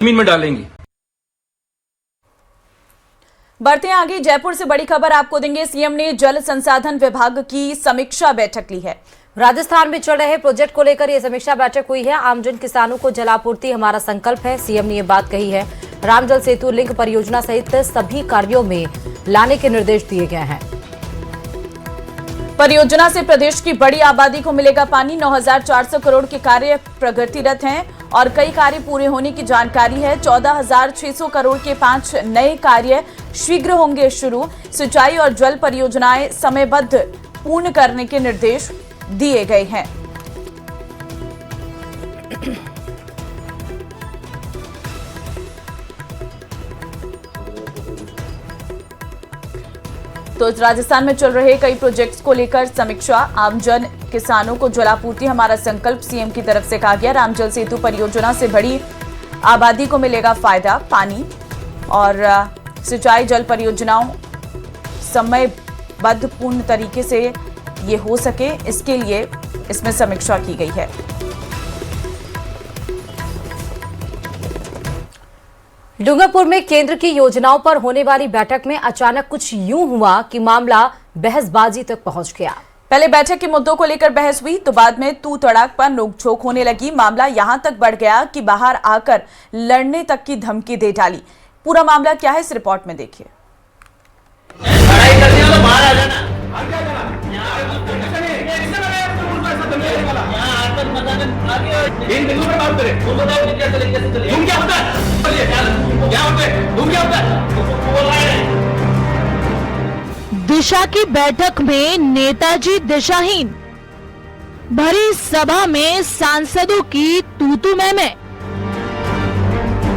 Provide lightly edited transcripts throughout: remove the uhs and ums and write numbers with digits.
जमीन में डालेंगे। बढ़ते हैं आगे। जयपुर से बड़ी खबर आपको देंगे। सीएम ने जल संसाधन विभाग की समीक्षा बैठक ली है। राजस्थान में चल रहे प्रोजेक्ट को लेकर यह समीक्षा बैठक हुई है। आमजन किसानों को जलापूर्ति हमारा संकल्प है, सीएम ने ये बात कही है। रामजल सेतु लिंक परियोजना सहित सभी कार्यों में लाने के निर्देश दिए गए हैं। परियोजना से प्रदेश की बड़ी आबादी को मिलेगा पानी। 9,400 करोड़ के कार्य प्रगतिरत हैं और कई कार्य पूरे होने की जानकारी है। 14,600 करोड़ के 5 नए कार्य शीघ्र होंगे शुरू। सिंचाई और जल परियोजनाएं समयबद्ध पूर्ण करने के निर्देश दिए गए हैं। तो राजस्थान में चल रहे कई प्रोजेक्ट्स को लेकर समीक्षा। आमजन किसानों को जलापूर्ति हमारा संकल्प, सीएम की तरफ से कहा गया। रामजल सेतु परियोजना से बड़ी आबादी को मिलेगा फायदा। पानी और सिंचाई जल परियोजनाओं समयबद्ध पूर्ण तरीके से ये हो सके, इसके लिए इसमें समीक्षा की गई है। डूंगरपुर में केंद्र की योजनाओं पर होने वाली बैठक में अचानक कुछ यूं हुआ कि मामला बहसबाजी तक पहुंच गया। पहले बैठक के मुद्दों को लेकर बहस हुई तो बाद में तू तड़ाक पर नोकझोंक होने लगी। मामला यहां तक बढ़ गया कि बाहर आकर लड़ने तक की धमकी दे डाली। पूरा मामला क्या है, इस रिपोर्ट में देखिए। दिशा की बैठक में नेताजी दिशाहीन, भरी सभा में सांसदों की तू मैं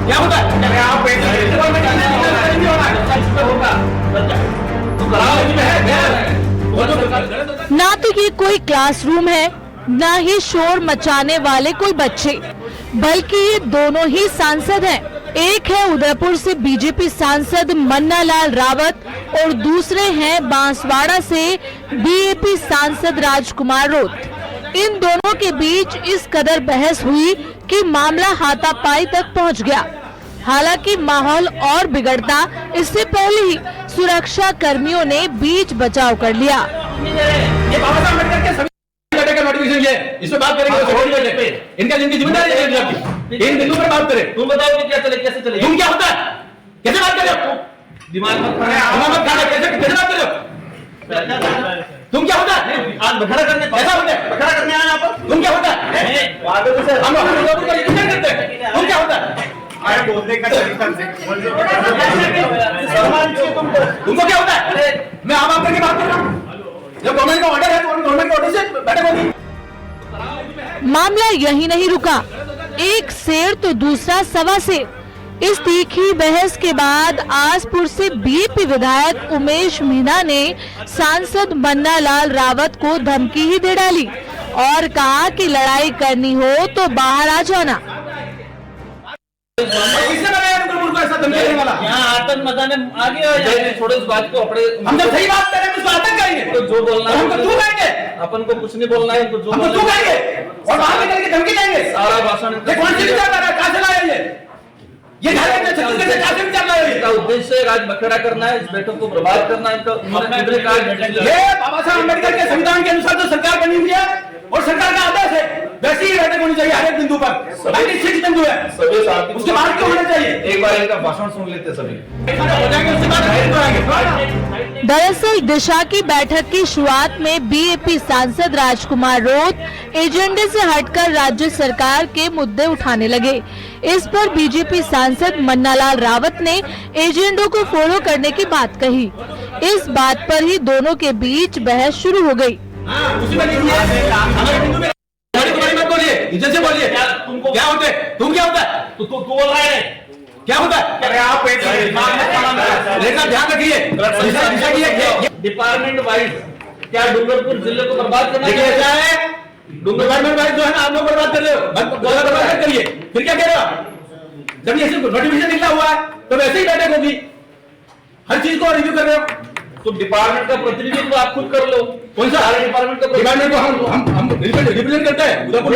क्या होता ना तो ये कोई क्लासरूम है, ना ही शोर मचाने वाले कोई बच्चे, बल्कि ये दोनों ही सांसद हैं। एक है उदयपुर से बीजेपी सांसद मन्नालाल रावत और दूसरे हैं बांसवाड़ा से बीएपी सांसद राजकुमार रोत। इन दोनों के बीच इस कदर बहस हुई कि मामला हाथापाई तक पहुंच गया। हालांकि माहौल और बिगड़ता इससे पहले ही सुरक्षा कर्मियों ने बीच बचाव कर लिया। ये बाबा साहब अम्बेडकर के सभी का नोटिफिकेशन है, इस पे बात करेंगे। इनका जिनकी जिम्मेदारी है आपकी, इन बिंदु पर बात करें। तुम बताओ कि क्या चले, कैसे चले, तुम क्या होता है, कैसे बात कर रहे हो? दिमाग मत खाना, कैसे बात कर रहे हो? तुम क्या होता है? आज बखड़ा करने पैसा होता है, बखड़ा करने आया यहाँ पर। तुम क्या होता है? हम लोग का इग्नोर करते हैं। तुम क्या होता है? बोलने का तरीका से तुमको क्या होता है? मैं आम आम करके बात कर रहा हूँ। जब गवर्नमेंट का ऑर्डर है तो गवर्नमेंट के ऑर्डर से बैठक होगी। मामला यही नहीं रुका, एक शेर तो दूसरा सवा शेर। इस तीखी बहस के बाद आसपुर से बीएपी विधायक उमेश मीणा ने सांसद मन्नालाल रावत को धमकी ही दे डाली और कहा कि लड़ाई करनी हो तो बाहर आ जाना। आतंक मचाने आगे छोड़ो इस बात को। अपने हम जब सही बात करें तो आतंक करेंगे, तो जो बोलना है हमको तू कहेंगे, अपन को कुछ नहीं बोलना है, तो जो हमको तू कहेंगे और बाहर निकल के धमकी देंगे। सारा भाषण ये कौन सी विचार है, कहां से लाया ये झारखंड में छत्तीसगढ़ से कहां से विचार लाया? इसका उद्देश्य है आज बखेड़ा करना है, इस बैठक को बर्बाद करना है। ये बाबा साहब अम्बेडकर के संविधान के अनुसार जो सरकार बनी हुई है और सरकार का आदेश है, वैसी ही बैठक होनी चाहिए हर एक बिंदु पर। 96 बिंदु है, सभी साथी उसके बाद क्यों होना चाहिए? एक बार इनका भाषण सुन लेते सभी, हो जाएंगे, उसके बाद करेंगे। दरअसल दिशा की बैठक की शुरुआत में बीएपी सांसद राजकुमार रोत एजेंडे से हटकर राज्य सरकार के मुद्दे उठाने लगे। इस पर बीजेपी सांसद मन्नालाल रावत ने एजेंडों को फॉलो करने की बात कही। इस बात पर ही दोनों के बीच बहस शुरू हो गई। इज्जत से बोलिए। तुमको क्या होता है? तुम क्या होता है? तू बोल रहा है क्या होता है? अरे आप लेकिन ध्यान रखिए डिपार्टमेंट वाइज क्या डूंगरपुर जिले को बर्बाद करना देखिए ऐसा है, डिपार्टमेंट वाइज जो है ना आप लोग बर्बाद कर रहे हो, बर्बाद करिए। फिर क्या कह रहे हो? जब ये नोटिफिकेशन निकला हुआ है तो वैसे ही बैठक होगी, हर चीज को रिव्यू कर रहे हो। तो डिपार्टमेंट का प्रतिनिधित्व आप खुद कर लो। कौन सा डिपार्टमेंट का डिपार्टमेंट को हम रिप्रेजेंट करते हैं उदयपुर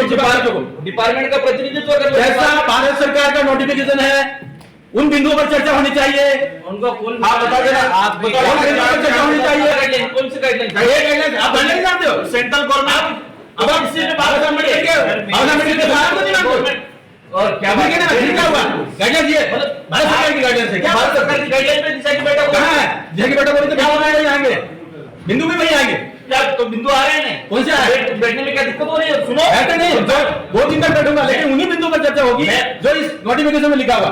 डिपार्टमेंट का प्रतिनिधित्व कर जैसा भारत सरकार का नोटिफिकेशन है उन बिंदुओं पर चर्चा होनी चाहिए। उनको कौन आप बता देना, आप कौन चर्चा होनी चाहिए। कौन सी गाइडलाइन ये गाइडलाइन आप गाइडलाइन जानते हो सेंट्रल गवर्नमेंट अब आप इससे भारत अम्बेडकर के साथ नहीं मानते और क्या ठीक है ना, फिर क्या हुआ गाइडलाइन ये भारत सरकार की गाइडलाइन है क्या भारत सरकार की गाइडलाइन पे दिशा की बैठक कहाँ है दिशा की बैठक हो रही तो क्या बनाए जाएंगे बिंदु भी वही आएंगे क्या तो बिंदु आ रहे हैं कौन से आए बैठने में क्या दिक्कत हो रही है सुनो ऐसा नहीं जो 2 दिन तक बैठूंगा लेकिन उन्हीं बिंदुओं पर चर्चा होगी जो इस नोटिफिकेशन में लिखा हुआ।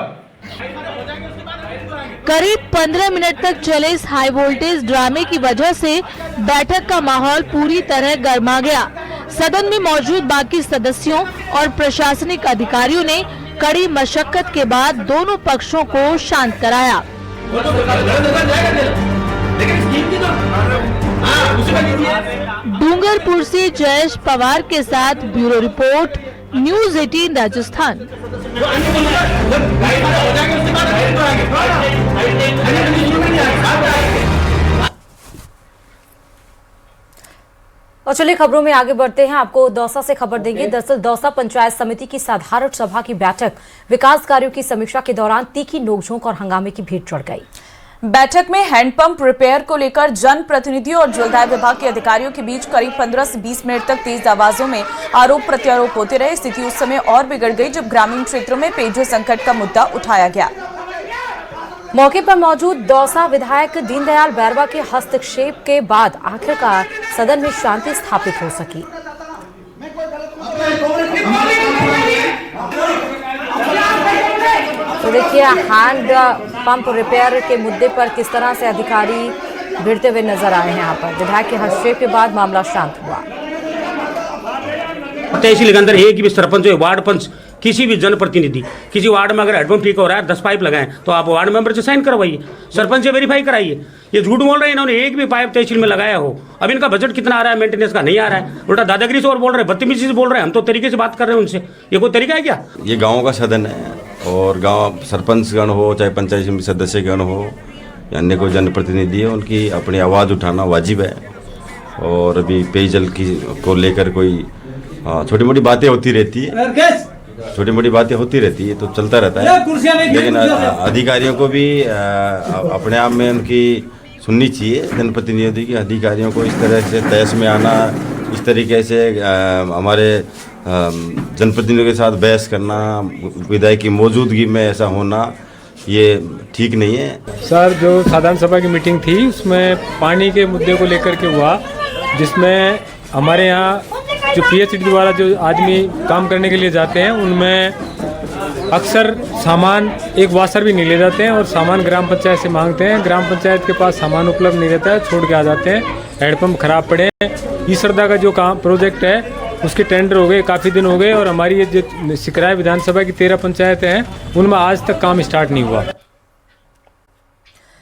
करीब 15 मिनट तक चले इस हाई वोल्टेज ड्रामे की वजह से बैठक का माहौल पूरी तरह गर्मा गया। सदन में मौजूद बाकी सदस्यों और प्रशासनिक अधिकारियों ने कड़ी मशक्कत के बाद दोनों पक्षों को शांत कराया। डूंगरपुर से जयेश पवार के साथ ब्यूरो रिपोर्ट न्यूज 18 राजस्थान। और चलिए खबरों में आगे बढ़ते हैं। आपको दौसा से खबर देंगे। दरअसल दौसा पंचायत समिति की साधारण सभा की बैठक विकास कार्यों की समीक्षा के दौरान तीखी नोकझोंक और हंगामे की भीड़ चढ़ गई। बैठक में हैंडपंप रिपेयर को लेकर जनप्रतिनिधियों और जलदाय विभाग के अधिकारियों के बीच करीब 15 से 20 मिनट तक तेज आवाजों में आरोप प्रत्यारोप होते रहे। स्थिति उस समय और बिगड़ गई जब ग्रामीण क्षेत्रों में पेयजल संकट का मुद्दा उठाया गया। मौके पर मौजूद दौसा विधायक दीनदयाल बैरवा के हस्तक्षेप के बाद आखिरकार सदन में शांति स्थापित हो सकी। तो देखिए हैंड पंप रिपेयर के मुद्दे पर किस तरह से अधिकारी भिड़ते हुए नजर आए हैं। यहाँ पर विधायक के हस्तक्षेप के बाद मामला शांत हुआ। तहसील के अंदर एक भी सरपंच वार्ड पंच किसी भी जनप्रतिनिधि किसी वार्ड में अगर हेडपंप ठीक हो रहा है 10 पाइप लगाएं तो आप वार्ड मेंबर से साइन करवाइए, सरपंच से वेरीफाई कराइए। ये झूठ बोल रहे हैं इन्होंने एक भी पाइप तहसील में लगाया हो। अब इनका बजट कितना आ रहा है मेंटेनेंस का नहीं आ रहा है, उल्टा दादागिरी से और बोल रहे हैं, बदतमीजी से बोल रहे हैं। हम तो तरीके से बात कर रहे हैं उनसे, ये कोई तरीका है क्या? ये गाँव का सदन है और गाँव सरपंचगण हो चाहे पंचायत समिति सदस्यगण हो या अन्य कोई जनप्रतिनिधि है उनकी अपनी आवाज़ उठाना वाजिब है। और अभी पेयजल की को लेकर कोई छोटी मोटी बातें होती रहती है, छोटी मोटी बातें होती रहती है तो चलता रहता है, लेकिन अधिकारियों को भी अपने आप में उनकी सुननी चाहिए। जनप्रतिनिधि के अधिकारियों को इस तरह से तहस में आना, इस तरीके से हमारे जनप्रतिनिधियों के साथ बहस करना, विधायक की मौजूदगी में ऐसा होना ये ठीक नहीं है। सर जो साधारण सभा की मीटिंग थी उसमें पानी के मुद्दे को लेकर के हुआ, जिसमें हमारे यहाँ जो पीएचडी द्वारा जो आदमी काम करने के लिए जाते हैं उनमें अक्सर सामान एक वाशर भी नहीं ले जाते हैं और सामान ग्राम पंचायत से मांगते हैं। ग्राम पंचायत के पास सामान उपलब्ध नहीं रहता है, छोड़ के आ जाते हैं। हैंडपम्प खराब पड़े हैं। ईसरदा का जो काम प्रोजेक्ट है उसके टेंडर हो गए, काफ़ी दिन हो गए और हमारी ये जो सिकराय विधानसभा की 13 पंचायतें हैं उनमें आज तक काम स्टार्ट नहीं हुआ।